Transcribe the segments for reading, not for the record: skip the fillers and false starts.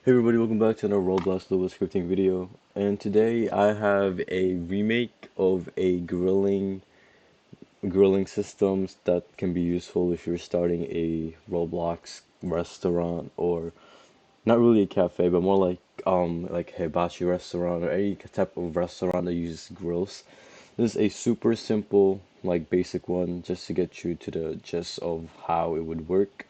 Hey everybody, welcome back to another Roblox Global Scripting video. And today I have a remake of a grilling systems that can be useful if you're starting a Roblox restaurant, or not really a cafe, but more like Hibachi restaurant or any type of restaurant that uses grills. This is a super simple, like basic one, just to get you to the gist of how it would work.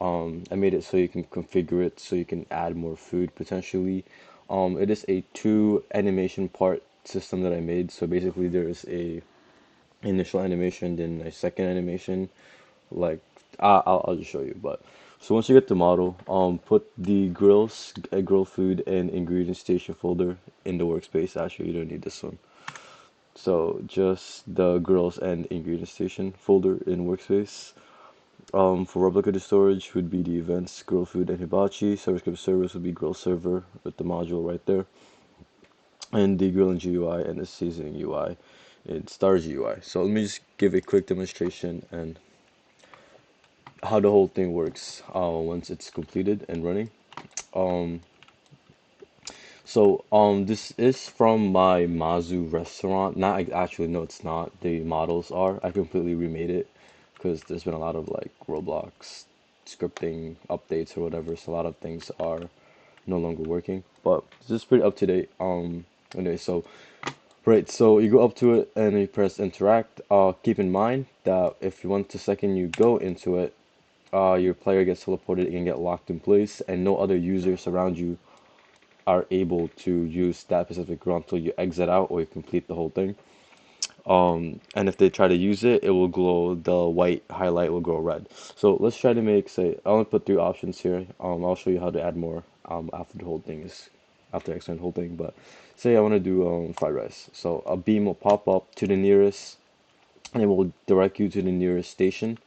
I made it so you can configure it so you can add more food potentially. It is a two animation part system that I made. So basically, there is a initial animation, then a second animation. Like I'll just show you. But so once you get the model, put the grill food and ingredient station folder in the workspace. Actually, you don't need this one. So just the grills and ingredient station folder in workspace. For replicated storage would be the events, grill food, and hibachi. Server service would be grill server with the module right there. And the grilling GUI and the seasoning UI in stars UI. So let me just give a quick demonstration and how the whole thing works once it's completed and running. Um, this is from my Mazu restaurant. Not actually, no, it's not. The models are. I completely remade it because there's been a lot of like Roblox scripting updates or whatever, so a lot of things are no longer working. But this is pretty up to date. Anyway, so right, so you go up to it and you press interact. Keep in mind that if you want the second you go into it, your player gets teleported and get locked in place, and no other users around you are able to use that specific row until you exit out or you complete the whole thing. And if they try to use it, it will glow, the white highlight will go red. So let's try to make, say, I only put three options here. I'll show you how to add more after the whole thing is, after I explain the whole thing. But say I want to do fried rice. So a beam will pop up to the nearest, and it will direct you to the nearest station.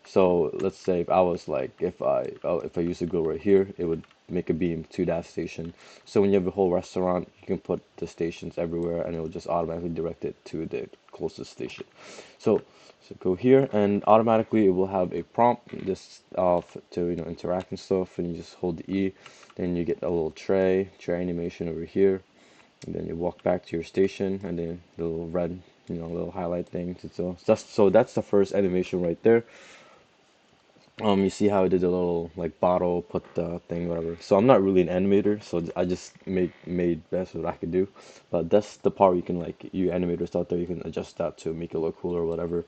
So let's say if I was like, if I use the grill right here, it would make a beam to that station. So when you have a whole restaurant, you can put the stations everywhere, and it will just automatically direct it to the closest station. So so go here, and automatically it will have a prompt just to interact and stuff, and you just hold the E, then you get a little tray animation over here, and then you walk back to your station, and then the little red little highlight thing. So that's the first animation right there. You see how I did the little like bottle, put the thing, whatever. So I'm not really an animator, so I just made best what I could do. But that's the part you can like you animators out there, you can adjust that to make it look cool or whatever.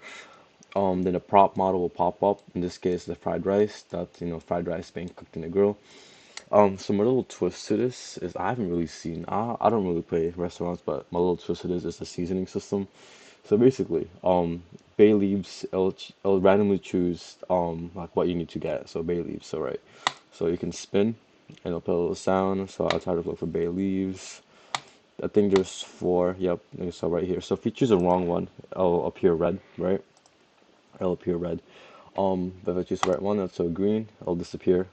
Then a prop model will pop up. In this case, the fried rice. That's fried rice being cooked in the grill. So my little twist to this is I haven't really seen. I don't really play restaurants, but my little twist to this is the seasoning system. So basically, bay leaves. It'll randomly choose like what you need to get. So bay leaves. So right. So you can spin, and it'll play a little sound. So I'll try to look for bay leaves. I think there's four. Yep. So right here. So if you choose the wrong one, it'll appear red. Right. It'll appear red. But if I choose the right one, that's so green. It'll disappear,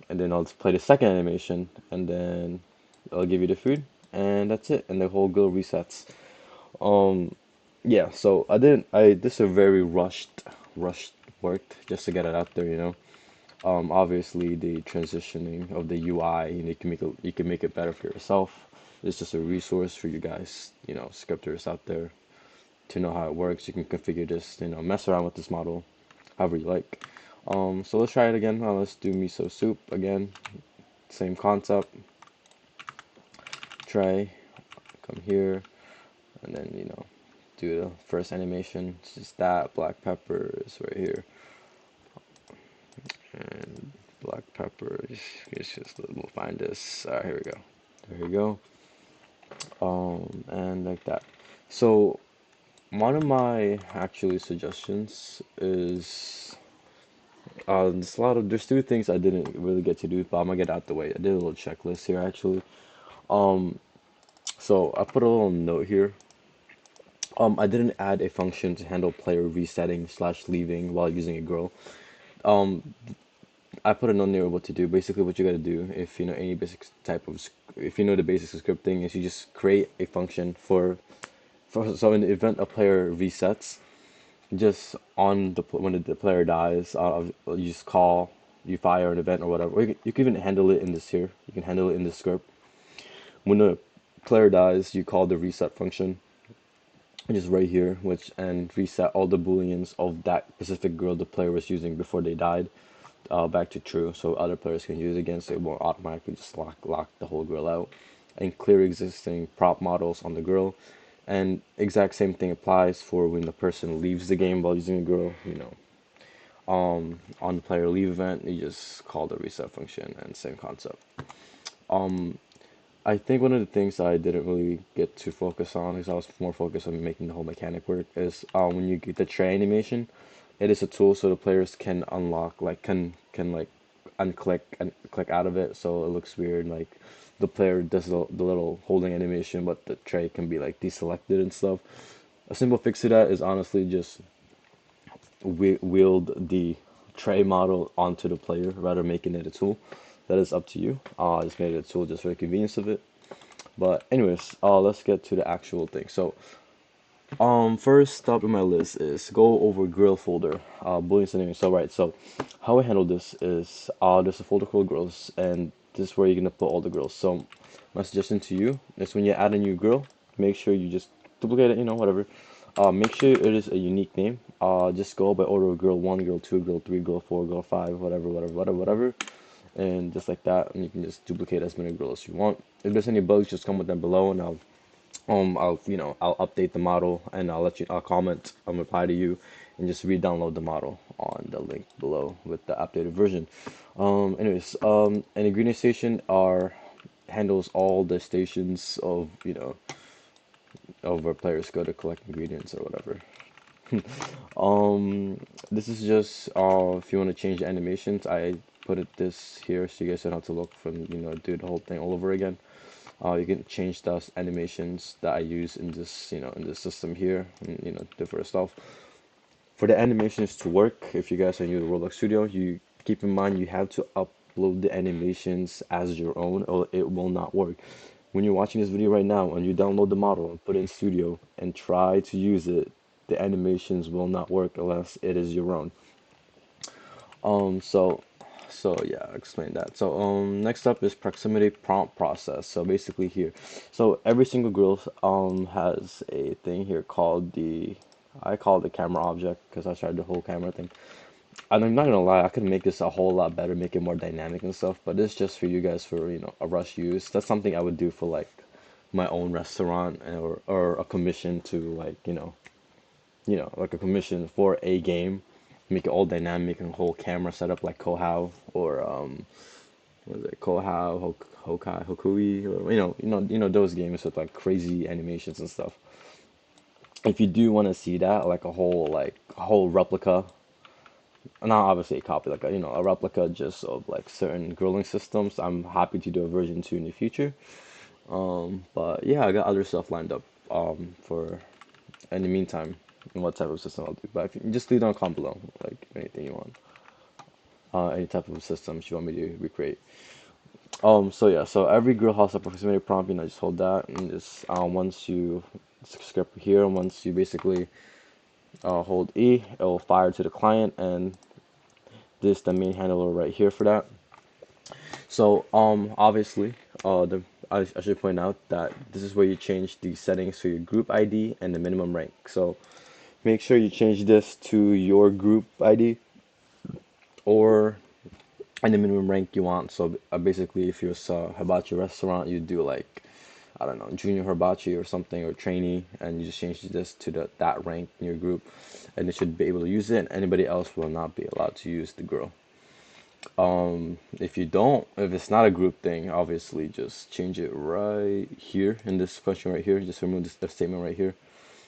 and then I'll just play the second animation, and then I'll give you the food, and that's it, and the whole grill resets. Um, yeah, so this is a very rushed work just to get it out there. Obviously the transitioning of the UI, you can make it better for yourself. It's just a resource for you guys, scripters out there to know how it works. You can configure this, mess around with this model however you like. So let's try it again. Let's do miso soup again. Same concept. Tray, come here, and then do the first animation. It's just that black pepper is right here, and black pepper. We'll find this. Here we go. There we go. And like that. So one of my actually suggestions is there's two things I didn't really get to do, but I'm gonna get out the way. I did a little checklist here actually. Um, so I put a little note here. I didn't add a function to handle player resetting slash leaving while using a grill. Um, I put a note there what to do. Basically, what you gotta do if you know any basic type of if you know the basics of scripting is you just create a function for so in the event a player resets, just on the when the player dies, you just call you fire an event or whatever. Or you can even handle it in this here. You can handle it in this script. When a player dies, you call the reset function, which is right here, which and reset all the booleans of that specific girl the player was using before they died, back to true, so other players can use it again. So it won't automatically just lock the whole grill out, and clear existing prop models on the grill. And exact same thing applies for when the person leaves the game while using a grill. On the player leave event, you just call the reset function, and same concept. Um, I think one of the things I didn't really get to focus on, because I was more focused on making the whole mechanic work, is when you get the tray animation, it is a tool so the players can unlock, like can like unclick and click out of it, so it looks weird. Like the player does the little holding animation, but the tray can be like deselected and stuff. A simple fix to that is honestly just wield the tray model onto the player rather than making it a tool. That is up to you. I just made it a tool just for the convenience of it. But anyways, let's get to the actual thing. So, first up in my list is go over grill folder, boolean anyway. So right, so how I handle this is there's a folder called grills, and this is where you're gonna put all the grills. So my suggestion to you is when you add a new grill, make sure you just duplicate it, whatever. Make sure it is a unique name. Just go by order of grill 1, grill 2, grill 3, grill 4, grill 5, whatever, and just like that, and you can just duplicate as many grills as you want. If there's any bugs, just comment them below, and I'll update the model, and I'll comment, reply to you, and just re-download the model on the link below with the updated version. Anyways, an ingredient station are handles all the stations of where players go to collect ingredients or whatever. This is just if you want to change the animations, I put this here so you guys don't have to look from do the whole thing all over again. You can change those animations that I use in this in this system here, and different stuff. For the animations to work, if you guys are new to Roblox Studio, you keep in mind you have to upload the animations as your own, or it will not work. When you're watching this video right now and you download the model and put it in Studio and try to use it, the animations will not work unless it is your own. Um, so, so yeah, I'll explain that. So, next up is proximity prompt process. So basically here, so every single grill has a thing here called I call it the camera object because I tried the whole camera thing. And I'm not gonna lie, I could make this a whole lot better, make it more dynamic and stuff. But this is just for you guys for a rush use. That's something I would do for like my own restaurant, or a commission to like like a commission for a game, make it all dynamic and whole camera setup like Kohao, or what is it, Kohao, Hokai, Hokui, or those games with like crazy animations and stuff. If you do want to see that, like a whole replica, not obviously a copy, like a replica just of like certain grilling systems, I'm happy to do a version 2 in the future. But yeah, I got other stuff lined up for in the meantime, what type of system I'll do. But if you just leave down a comment below, like anything you want, any type of systems you want me to recreate. So yeah, so every grill has a proximity prompt. Just hold that, and just once you script here, once you basically hold E, it will fire to the client, and this the main handler right here for that. So obviously, I should point out that this is where you change the settings for your group ID and the minimum rank. So make sure you change this to your group ID, or and the minimum rank you want. So basically, if you're a hibachi restaurant, you do like, I don't know, junior hibachi or something, or trainee, and you just change this to that rank in your group, and they should be able to use it. And anybody else will not be allowed to use the grill. If it's not a group thing, obviously just change it right here in this function right here. Just remove this statement right here.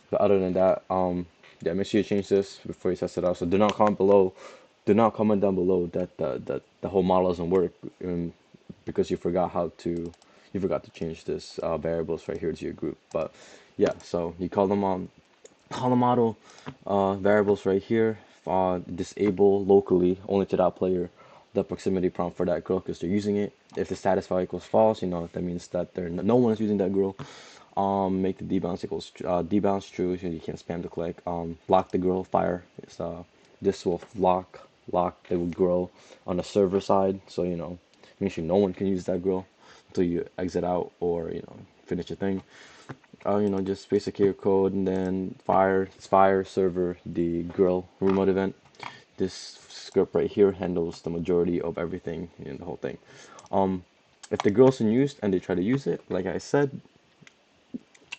But other than that, yeah, make sure you change this before you test it out. So do not comment below. Do not comment down below that the whole model doesn't work, because you forgot to change this variables right here to your group. But yeah, so you call them on call the model variables right here. Disable locally only to that player the proximity prompt for that girl because they're using it. If the status file equals false, that means that no one is using that girl. Make the debounce equals debounce true, so you can't spam the click. Lock the girl fire. This will lock lock the grill on the server side, so make sure no one can use that grill until you exit out or finish your thing. Just basic here code, and then fire server the grill remote event. This script right here handles the majority of everything in the whole thing. Um, if the grill's unused and they try to use it, like I said,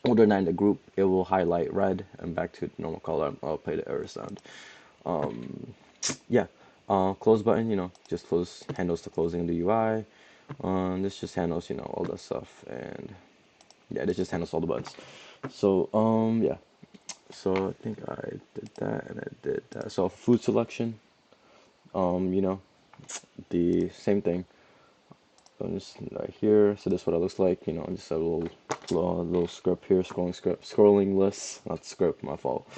order 9 in the group, it will highlight red and back to the normal color. I'll play the error sound. Um, yeah, close button, just handles the closing of the UI. This just handles, all that stuff, and yeah, this just handles all the buttons. So, yeah. So I think I did that and I did that. So food selection, um, you know, the same thing. So just right here. So this is what it looks like. Just a little script here, scrolling list, not script, my fault.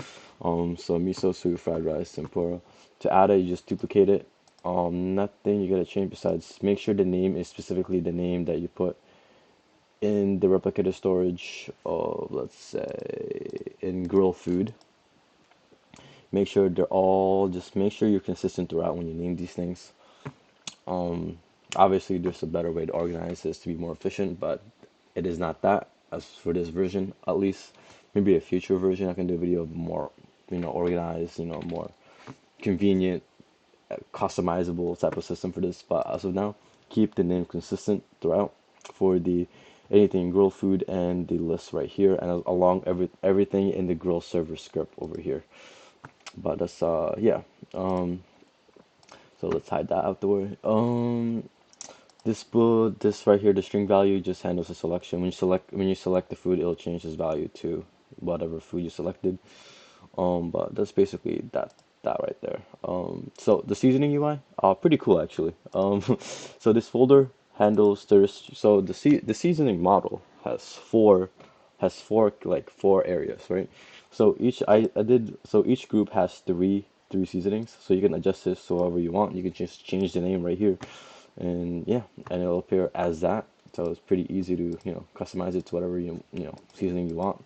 So miso soup, fried rice, tempura. To add it, you just duplicate it. Nothing you gotta change besides make sure the name is specifically the name that you put in the replicator storage of, let's say, in grill food. Make sure just make sure you're consistent throughout when you name these things. Um, Obviously, there's a better way to organize this to be more efficient, but it is not that. As for this version, at least, maybe a future version, I can do a video of more, organized, more convenient, customizable type of system for this. But as of now, keep the name consistent throughout for the anything grill food and the list right here, and along everything in the grill server script over here. But that's yeah. So let's hide that out the way. This right here, the string value just handles the selection. When you select the food, it'll change this value to whatever food you selected. But that's basically that right there. So the seasoning UI, pretty cool actually. So this folder handles the seasoning model has four like four areas, right? So each group has three seasonings, so you can adjust this to however you want. You can just change the name right here, and yeah, and it'll appear as that. So it's pretty easy to customize it to whatever seasoning you want.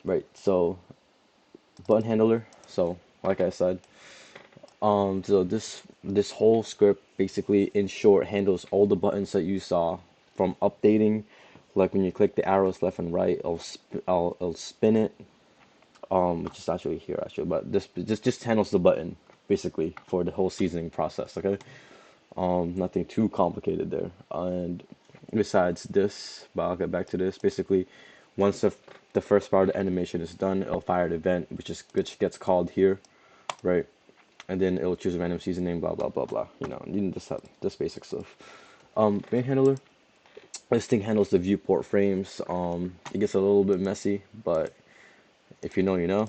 Right. So button handler. So like I said, so this whole script basically, in short, handles all the buttons that you saw from updating, like when you click the arrows left and right, it'll spin it, which is actually here actually, but this just handles the button basically for the whole seasoning process. Okay, nothing too complicated there. And besides this, but I'll get back to this. Basically, once the first part of the animation is done, it'll fire the event, which gets called here, right? And then it'll choose a random seasoning, blah blah blah blah. You just have this basic stuff. Main handler. This thing handles the viewport frames. It gets a little bit messy, but if you know, you know.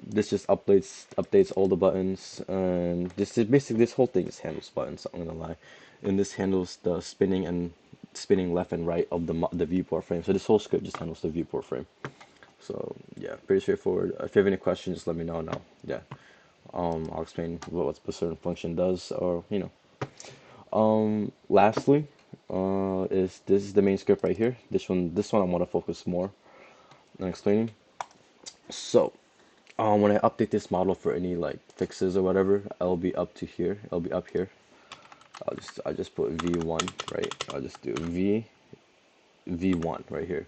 This just updates all the buttons, and this whole thing just handles buttons. I'm gonna lie, and this handles the spinning left and right of the viewport frame. So this whole script just handles the viewport frame. So yeah, pretty straightforward. If you have any questions, just let me know now. Yeah, I'll explain what a certain function does, or lastly, is this is the main script right here. This one I want to focus more on explaining. So, when I update this model for any like fixes or whatever, I'll be up to here. It'll be up here. I'll just put v1, right? I'll just do v1 right here.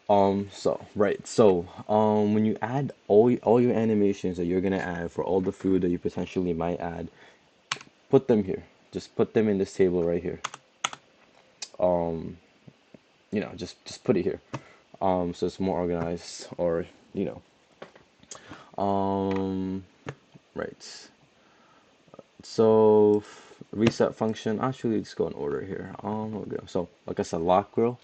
When you add all your animations that you're gonna add for all the food that you potentially might add, put them here. Just put them in this table right here. Just put it here. So it's more organized, or you know, um, right. So reset function. Actually, let's go in order here. Okay. So like I said, lock grill.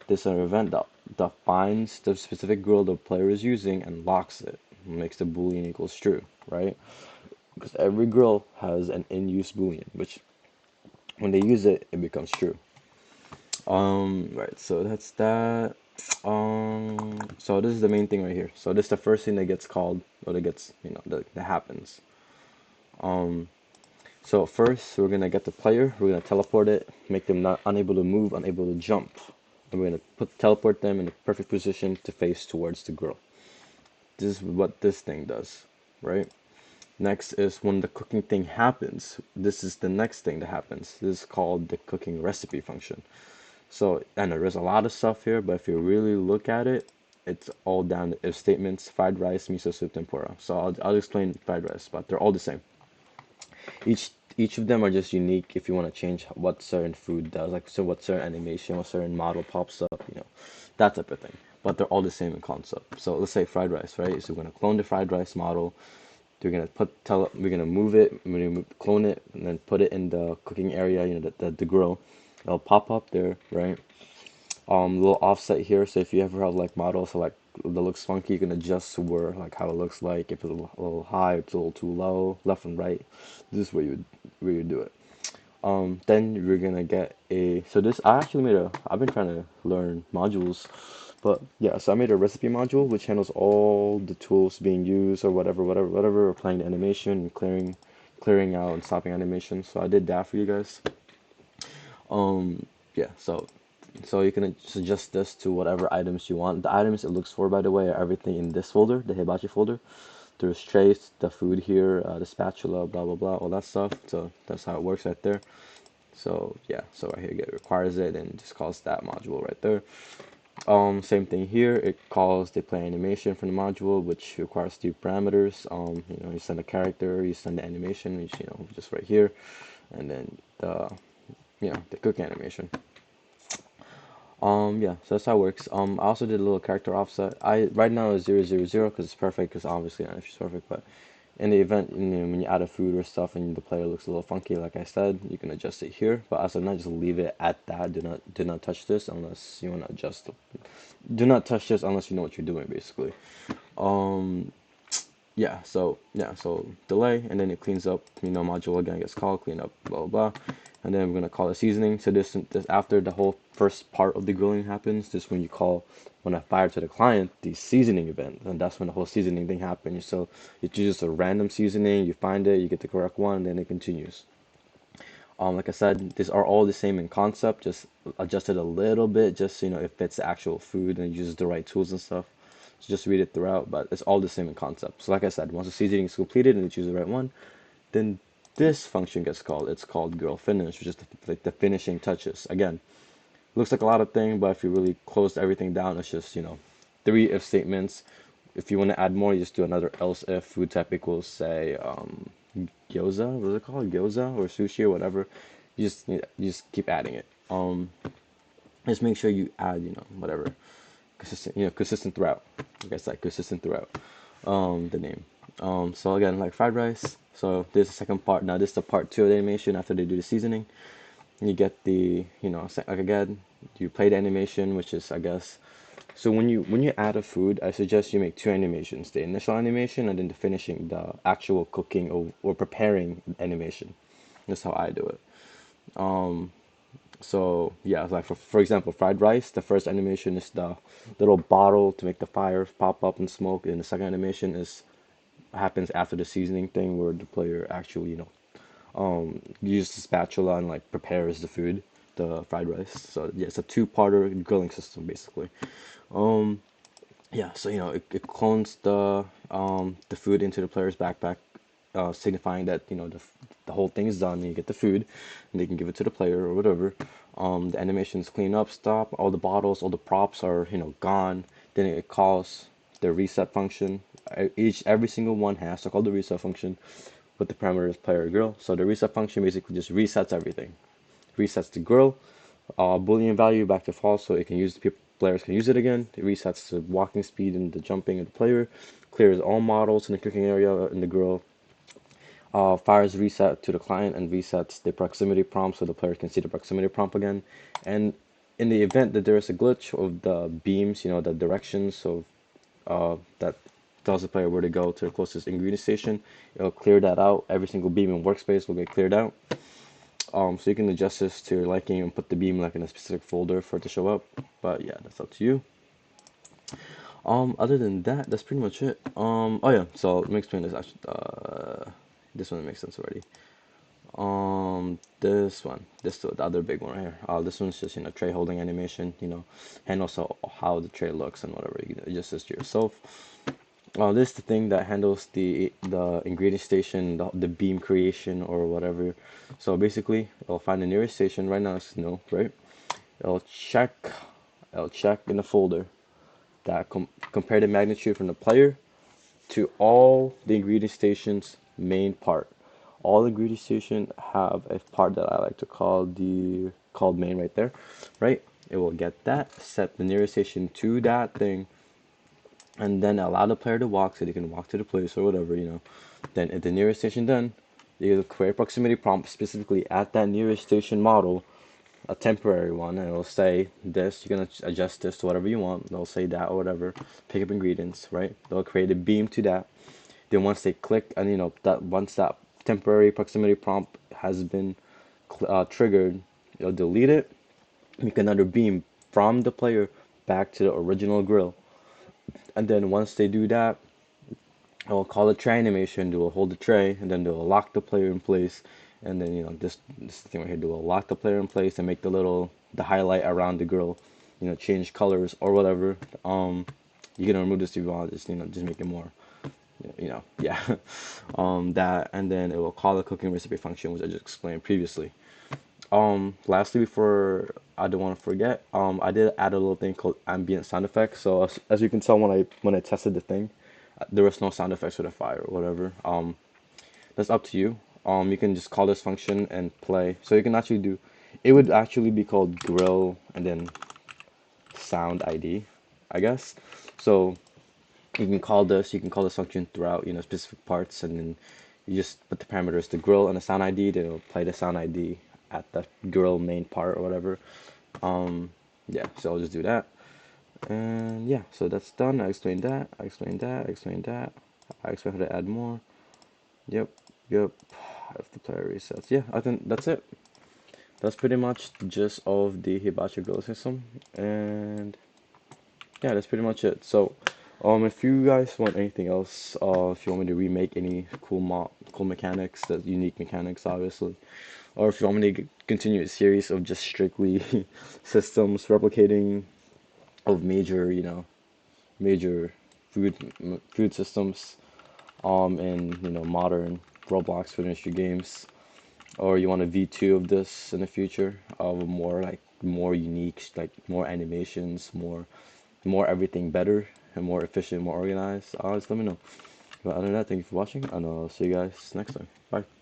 This is an event that defines the specific grill the player is using and locks it. Makes the boolean equals true, right? Because every grill has an in-use boolean, which when they use it, it becomes true. Right. So that's that. So this is the main thing right here. So this is the first thing that gets called, or that gets, that happens. So first we're gonna get the player. We're gonna teleport it, make them not unable to move, unable to jump, and we're gonna teleport them in the perfect position to face towards the grill. This is what this thing does. right? Next is when the cooking thing happens. This is the next thing that happens. This is called the cooking recipe function. So I know there's a lot of stuff here, but if you really look at it, it's all down to if statements, fried rice, miso soup, tempura. So I'll explain fried rice, but they're all the same. Each of them are just unique if you want to change what certain food does, like so what certain animation, what certain model pops up, that type of thing. But they're all the same in concept. So let's say fried rice, right? So we're gonna clone the fried rice model. We're gonna move it, clone it, and then put it in the cooking area, the grill. It'll pop up there, right? Little offset here. So if you ever have like models so like that looks funky, you can adjust where like how it looks like. If it's a little high, if it's a little too low, left and right. This is where you do it. Then we're gonna get a. So this I actually made a. I've been trying to learn modules, but yeah. So I made a recipe module which handles all the tools being used or whatever, or playing the animation and clearing out and stopping animation. So I did that for you guys. Yeah, so you can just adjust this to whatever items you want. The items it looks for, by the way, are everything in this folder, the Hibachi folder. There's trays, the food here, the spatula, blah blah blah, all that stuff. So that's how it works right there. So yeah, so right here it requires it and just calls that module right there. Same thing here. It calls the play animation from the module, which requires two parameters. You send a character, you send the animation, which just right here, and then the cook animation. Yeah, so that's how it works. I also did a little character offset. I right now is 000 because it's perfect because obviously not it's perfect, but in the event when you add a food or stuff and the player looks a little funky, like I said, you can adjust it here. But as of now, just leave it at that. Do not touch this unless you want to adjust. Do not touch this unless you know what you're doing, basically. Um, so delay, and then it cleans up, module again gets called, clean up, blah, blah, blah. And then we're going to call it seasoning. So this after the whole first part of the grilling happens, this when I fire to the client, the seasoning event, and that's when the whole seasoning thing happens. So it's just a random seasoning, you find it, you get the correct one, and then it continues. Like I said, these are all the same in concept, just adjusted a little bit, just if it's actual food and uses the right tools and stuff. So just read it throughout, but it's all the same in concept. So like I said, once the seasoning is completed and you choose the right one, then this function gets called. It's called grill finish, which is like the finishing touches. Again, looks like a lot of things, but if you really close everything down, it's just three if statements. If you want to add more, you just do another else if food type equals say gyoza, what is it called, gyoza or sushi or whatever. You just keep adding it. Just make sure you add whatever consistent throughout. Like I said, consistent throughout the name. So again, like fried rice. So this is the second part. Now this is the part two of the animation after they do the seasoning. You get like again, you play the animation, which is I guess. So when you add a food, I suggest you make two animations: the initial animation and then the finishing, the actual cooking or preparing animation. That's how I do it. So yeah, like for example, fried rice. The first animation is the little bottle to make the fire pop up and smoke, and the second animation is happens after the seasoning thing, where the player actually uses the spatula and like prepares the food, the fried rice. So yeah, it's a two-parter grilling system basically. Um, yeah, so it clones the food into the player's backpack, signifying that the whole thing is done. And you get the food, and they can give it to the player or whatever. The animations clean up, stop. All the bottles, all the props are gone. Then it calls the reset function. Every single one has to call the reset function with the parameters player or grill. So the reset function basically just resets everything. Resets the grill, boolean value back to false, so it can use players can use it again. It resets the walking speed and the jumping of the player. Clears all models in the cooking area in the grill. Fires reset to the client and resets the proximity prompt so the player can see the proximity prompt again. And in the event that there is a glitch of the beams, the directions of that tells the player where to go to the closest ingredient station, it'll clear that out. Every single beam in workspace will get cleared out. So you can adjust this to your liking and put the beam like in a specific folder for it to show up. But yeah, that's up to you. Other than that, that's pretty much it. Oh yeah, so let me explain this actually. This one makes sense already. The other big one right here. This one's just tray holding animation, and also how the tray looks and whatever. You can adjust this to yourself. This is the thing that handles the ingredient station, the beam creation or whatever. So basically, it'll find the nearest station. Right now it's no, right? It'll check, it'll check in the folder that compare the magnitude from the player to all the ingredient station's main part. All the ingredient station have a part that I like to call the called main right there, right? It will get that, set the nearest station to that thing, and then allow the player to walk so they can walk to the place or whatever, you know. Then at the nearest station done, you create a proximity prompt specifically at that nearest station model, a temporary one, and it'll say this, you're gonna adjust this to whatever you want. They'll say that or whatever. Pick up ingredients, right? They'll create a beam to that. Then once they click, and you know that once that temporary proximity prompt has been triggered, you'll delete it. Make another beam from the player back to the original grill. And then once they do that, I'll call it tray animation. They will hold the tray, and then they'll lock the player in place. And then you know this thing right here, they will lock the player in place and make the highlight around the grill, you know, change colors or whatever. You can remove this if you want. Just just make it more, yeah. That, and then it will call the cooking recipe function, which I just explained previously. Lastly, before I don't want to forget, I did add a little thing called ambient sound effects. So as you can tell when I tested the thing, there was no sound effects for the fire or whatever. That's up to you. You can just call this function and play. So you can actually do, it would actually be called grill and then sound ID, I guess. So you can call this function throughout, you know, specific parts, and then you just put the parameters to grill and the sound ID, then it'll play the sound ID at the grill main part or whatever. Um, yeah, so I'll just do that. And yeah, so that's done. I explained that, I explained that, I explained that. I explained how to add more. Yep, yep. If the player resets. Yeah, I think that's it. That's pretty much the gist of the Hibachi grill system. And yeah, that's pretty much it. So, if you guys want anything else, if you want me to remake any cool mechanics, that unique mechanics, obviously, or if you want me to continue a series of just strictly systems replicating of major, major food systems, in modern Roblox food industry games, or you want a V2 of this in the future of more unique, like more animations, more everything better and more efficient, more organized, just let me know. But other than that, thank you for watching, and I'll see you guys next time. Bye.